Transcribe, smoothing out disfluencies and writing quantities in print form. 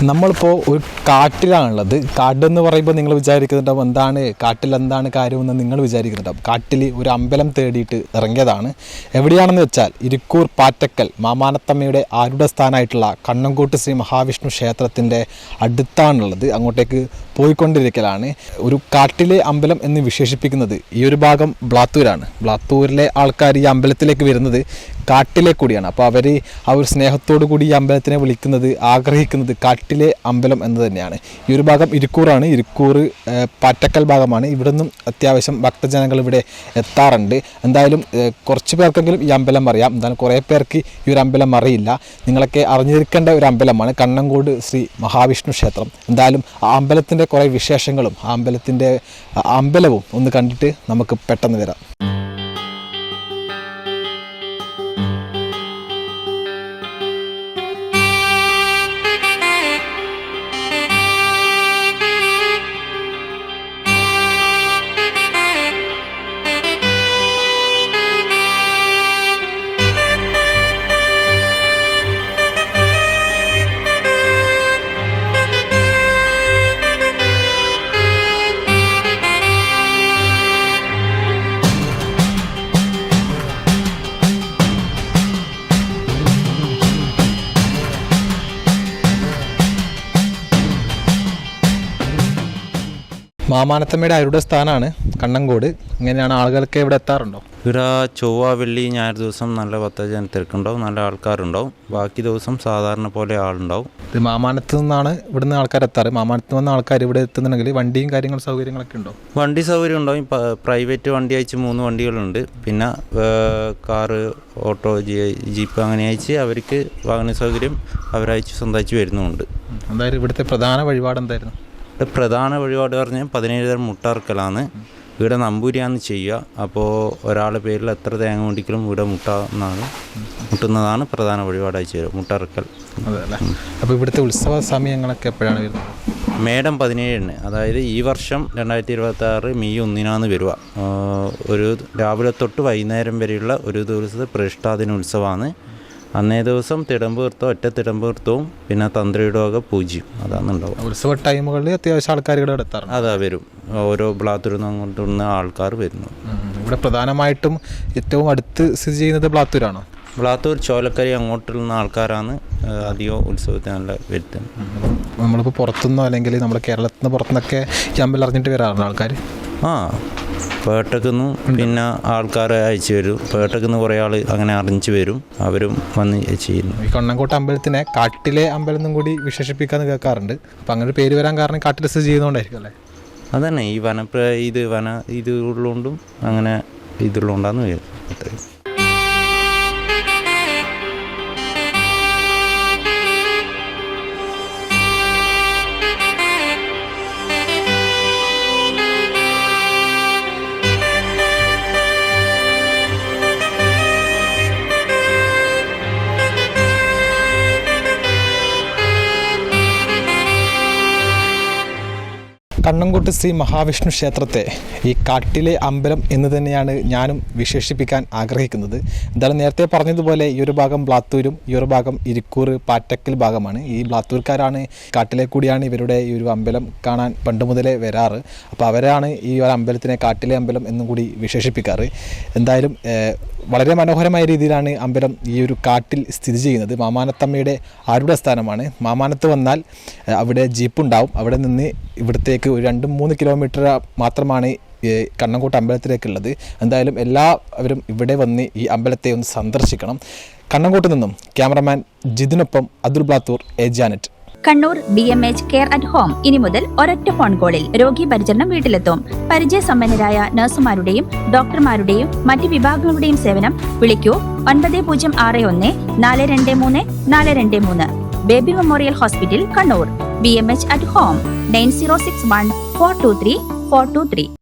നമ്മളിപ്പോൾ ഒരു കാട്ടിലാണുള്ളത്. കാടെന്ന് പറയുമ്പോൾ നിങ്ങൾ വിചാരിക്കുന്നുണ്ടാവും എന്താണ് കാട്ടിൽ എന്താണ് കാര്യമെന്ന് നിങ്ങൾ വിചാരിക്കുന്നുണ്ടാവും. കാട്ടിൽ ഒരു അമ്പലം തേടിയിട്ട് ഇറങ്ങിയതാണ്. എവിടെയാണെന്ന് വെച്ചാൽ ഇരിക്കൂർ പാറ്റക്കൽ മാമാനത്തമ്മയുടെ ആരുടെ സ്ഥാനമായിട്ടുള്ള കണ്ണങ്കോട്ട് ശ്രീ മഹാവിഷ്ണു ക്ഷേത്രത്തിൻ്റെ അടുത്താണുള്ളത്. അങ്ങോട്ടേക്ക് പോയിക്കൊണ്ടിരിക്കലാണ്. ഒരു കാട്ടിലെ അമ്പലം എന്ന് വിശേഷിപ്പിക്കുന്നത് ഈ ഒരു ഭാഗം ബ്ലാത്തൂരാണ്. ബ്ലാത്തൂരിലെ ആൾക്കാർ ഈ അമ്പലത്തിലേക്ക് വരുന്നത് കാട്ടിലെ കൂടിയാണ്. അപ്പോൾ അവർ ആ ഒരു സ്നേഹത്തോടു കൂടി ഈ അമ്പലത്തിനെ വിളിക്കുന്നത്, ആഗ്രഹിക്കുന്നത് കാട്ടിലെ അമ്പലം എന്ന് തന്നെയാണ്. ഈ ഒരു ഭാഗം ഇരിക്കൂറാണ്. ഇരിക്കൂർ പാറ്റക്കൽ ഭാഗമാണ്. ഇവിടെ നിന്നും അത്യാവശ്യം ഭക്തജനങ്ങൾ ഇവിടെ എത്താറുണ്ട്. എന്തായാലും കുറച്ച് പേർക്കെങ്കിലും ഈ അമ്പലം അറിയാം. എന്തായാലും കുറേ പേർക്ക് ഈ ഒരു അമ്പലം അറിയില്ല. നിങ്ങളൊക്കെ അറിഞ്ഞിരിക്കേണ്ട ഒരു അമ്പലമാണ് കണ്ണങ്കോട് ശ്രീ മഹാവിഷ്ണു ക്ഷേത്രം. എന്തായാലും ആ അമ്പലത്തിൻ്റെ കുറേ വിശേഷങ്ങളും ആ അമ്പലവും ഒന്ന് കണ്ടിട്ട് നമുക്ക് പെട്ടെന്ന് വരാം. മാമാനത്തമ്മയുടെ ആരുടെ സ്ഥാനമാണ് കണ്ണങ്കോട്. ഇങ്ങനെയാണ് ആളുകൾക്ക് ഇവിടെ എത്താറുണ്ടോ? ഇവിടെ ചൊവ്വ വെള്ളി ഞായർ ദിവസം നല്ല ഭക്തജന തിരക്കുണ്ടാവും, നല്ല ആൾക്കാരുണ്ടാവും. ബാക്കി ദിവസം സാധാരണ പോലെ ആളുണ്ടാവും. ഇത് മാമാനത്ത് നിന്നാണ് ഇവിടുന്ന് ആൾക്കാർ എത്താറ്. മാമാനത്ത് വന്ന ആൾക്കാർ ഇവിടെ എത്തുന്നുണ്ടെങ്കിൽ വണ്ടിയും കാര്യങ്ങളും സൗകര്യങ്ങളൊക്കെ ഉണ്ടോ? വണ്ടി സൗകര്യം ഉണ്ടാവും. പ്രൈവറ്റ് വണ്ടി അയച്ച് 3 വണ്ടികളുണ്ട്. പിന്നെ കാറ്, ഓട്ടോ, ജീപ്പ് അങ്ങനെ അയച്ച് അവർക്ക് വാഹന സൗകര്യം അവരയച്ച് സ്വന്തമായിട്ട് വരുന്നുമുണ്ട്. എന്തായാലും ഇവിടുത്തെ പ്രധാന വഴിപാട് എന്തായിരുന്നു? പ്രധാന വഴിപാട് പറഞ്ഞാൽ 17 തരം മുട്ടറക്കലാണ്. ഇവിടെ നമ്പൂരിയാണ് ചെയ്യുക. അപ്പോൾ ഒരാളുടെ പേരിൽ എത്ര തേങ്ങ കൊണ്ടിക്കലും ഇവിടെ മുട്ടുന്നതാണ് പ്രധാന വഴിപാടായി ചേരും, മുട്ടറക്കൽ. അതെ അല്ലേ. അപ്പോൾ ഇവിടുത്തെ ഉത്സവ സമയങ്ങളൊക്കെ എപ്പോഴാണ് വരുന്നത്? മേടം 17, അതായത് ഈ വർഷം 2026 മെയ് 1 വരിക. ഒരു രാവിലെ തൊട്ട് വൈകുന്നേരം വരെയുള്ള ഒരു ദിവസത്തെ പ്രതിഷ്ഠാദിന ഉത്സവമാണ്. അന്നേ ദിവസം ഒറ്റ തിടമ്പീർത്തവും പിന്നെ തന്ത്രിയുടെ വക പൂജ്യം അതാണ് ഉണ്ടാവും. ഉത്സവ ടൈമുകളിൽ അത്യാവശ്യം ആൾക്കാർ ഇവിടെ എത്താറുണ്ട്. അതാ വരും. ഓരോ ബ്ലാത്തൂരിൽ നിന്ന് അങ്ങോട്ടുള്ള ആൾക്കാർ വരുന്നു. ഇവിടെ പ്രധാനമായിട്ടും ഏറ്റവും അടുത്ത് സ്ഥിതി ചെയ്യുന്നത് ബ്ലാത്തൂരാണോ? ബ്ലാത്തൂർ, ചോലക്കരി അങ്ങോട്ടുള്ള ആൾക്കാരാണ് അധികം ഉത്സവത്തിന് നല്ല വരുത്തുന്നത്. നമ്മളിപ്പോൾ പുറത്തുനിന്നോ അല്ലെങ്കിൽ നമ്മുടെ കേരളത്തിൽ നിന്ന് പുറത്തുനിന്നൊക്കെ ഈ അമ്പലം അറിഞ്ഞിട്ട് വരാറുണ്ട് ആൾക്കാർ? പേട്ടക്കുന്ന് പിന്നെ ആൾക്കാരെ അയച്ചു വരും. പേട്ടക്കുന്ന് കുറേ ആൾ അങ്ങനെ അറിഞ്ഞു വരും, അവരും വന്ന് ചെയ്യുന്നു. ഈ കണ്ണങ്കോട്ട് അമ്പലത്തിനെ കാട്ടിലെ അമ്പലം എന്നും കൂടി വിശേഷിപ്പിക്കാന്ന് കേൾക്കാറുണ്ട്. അപ്പം അങ്ങനെ പേര് വരാൻ കാരണം കാട്ടിൽ സ്ഥിതി ചെയ്യുന്നതുകൊണ്ടായിരിക്കും അല്ലേ? അതന്നെ, ഈ ഇത് ഉള്ളതുകൊണ്ടും അങ്ങനെ ഇതുള്ളതുകൊണ്ടാന്ന് വരും. അത്രയും. കണ്ണങ്കോട്ട് ശ്രീ മഹാവിഷ്ണു ക്ഷേത്രത്തെ ഈ കാട്ടിലെ അമ്പലം എന്ന് തന്നെയാണ് ഞാനും വിശേഷിപ്പിക്കാൻ ആഗ്രഹിക്കുന്നത്. എന്തായാലും നേരത്തെ പറഞ്ഞതുപോലെ ഈ ഒരു ഭാഗം ബ്ലാത്തൂരും ഈ ഒരു ഭാഗം ഇരിക്കൂർ പാറ്റക്കൽ ഭാഗമാണ്. ഈ ബ്ലാത്തൂർക്കാരാണ് കാട്ടിലെ കൂടിയാണ് ഇവരുടെ ഈ ഒരു അമ്പലം കാണാൻ പണ്ട് മുതലേ വരാറ്. അപ്പോൾ അവരാണ് ഈ ഒരു അമ്പലത്തിനെ കാട്ടിലെ അമ്പലം എന്നും കൂടി വിശേഷിപ്പിക്കാറ്. എന്തായാലും വളരെ മനോഹരമായ രീതിയിലാണ് അമ്പലം ഈ ഒരു കാട്ടിൽ സ്ഥിതി ചെയ്യുന്നത്. മാമാനത്തമ്മയുടെ ആരുടെ സ്ഥാനമാണ്. മാമാനത്ത് വന്നാൽ അവിടെ ജീപ്പുണ്ടാവും. അവിടെ നിന്ന് ഇവിടത്തേക്ക് ഒരു 2-3 കിലോമീറ്റർ മാത്രമാണ് കണ്ണങ്കോട്ട് അമ്പലത്തിലേക്കുള്ളത്. എന്തായാലും എല്ലാവരും ഇവിടെ വന്ന് ഈ അമ്പലത്തെ ഒന്ന് സന്ദർശിക്കണം. കണ്ണങ്കോട്ട് നിന്നും ക്യാമറമാൻ ജിതിനൊപ്പം Abdul Blathur, Asianet. Kannur BMH care at home ഇനി മുതൽ ഒരൊറ്റ ഫോൺ കോളിൽ രോഗി പരിചരണം വീട്ടിലെത്തും. പരിചയസമ്പന്നരായ നഴ്സുമാരുടെയും ഡോക്ടർമാരുടെയും മറ്റ് വിഭാഗങ്ങളുടെയും സേവനം വിളിക്കൂ 9061 423 423. Baby memorial hospital, Kannur. BMH at home 9061 423 423.